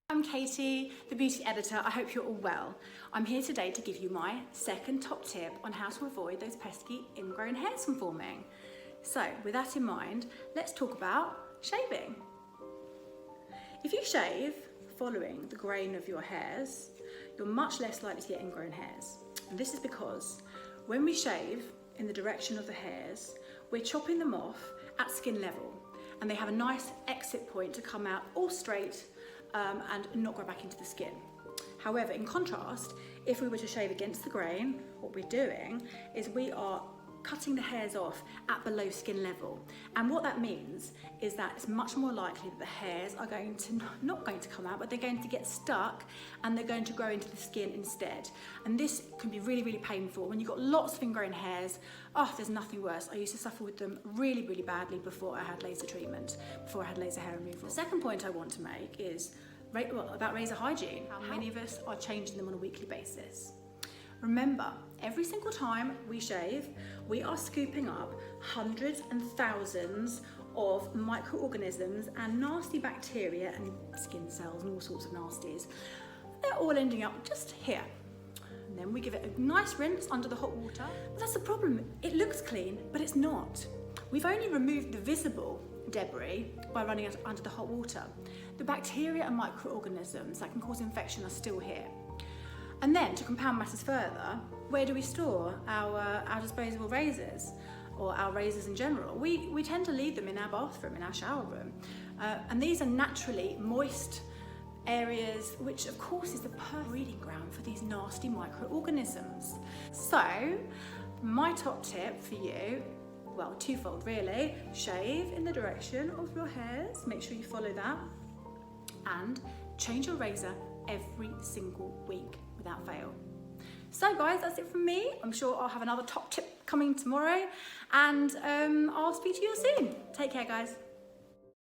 I'm Katie, the beauty editor. I hope you're all well. I'm here today to give you my second top tip on how to avoid those pesky ingrown hairs from forming. So with that in mind, let's talk about shaving. If you shave following the grain of your hairs, you're much less likely to get ingrown hairs. And this is because when we shave in the direction of the hairs, we're chopping them off at skin level, and they have a nice exit point to come out all straight and not go back into the skin. However, in contrast, if we were to shave against the grain, what we're doing is we are cutting the hairs off at below skin level. And what that means is that it's much more likely that the hairs are not going to come out, but they're going to get stuck and they're going to grow into the skin instead. And this can be really, really painful. When you've got lots of ingrown hairs, there's nothing worse. I used to suffer with them really, really badly before I had laser treatment, before I had laser hair removal. The second point I want to make is about razor hygiene. How many of us are changing them on a weekly basis? Remember, every single time we shave, we are scooping up hundreds and thousands of microorganisms and nasty bacteria and skin cells and all sorts of nasties. They're all ending up just here. And then we give it a nice rinse under the hot water. But that's the problem. It looks clean, but it's not. We've only removed the visible debris by running it under the hot water. The bacteria and microorganisms that can cause infection are still here. And then, to compound matters further, where do we store our disposable razors, or our razors in general? We tend to leave them in our bathroom, in our shower room. And these are naturally moist areas, which of course is the perfect breeding ground for these nasty microorganisms. So, my top tip for you, well, twofold really. Shave in the direction of your hairs, make sure you follow that, and change your razor every single week without fail. So guys, that's it from me. I'm sure I'll have another top tip coming tomorrow, and I'll speak to you soon. Take care, guys.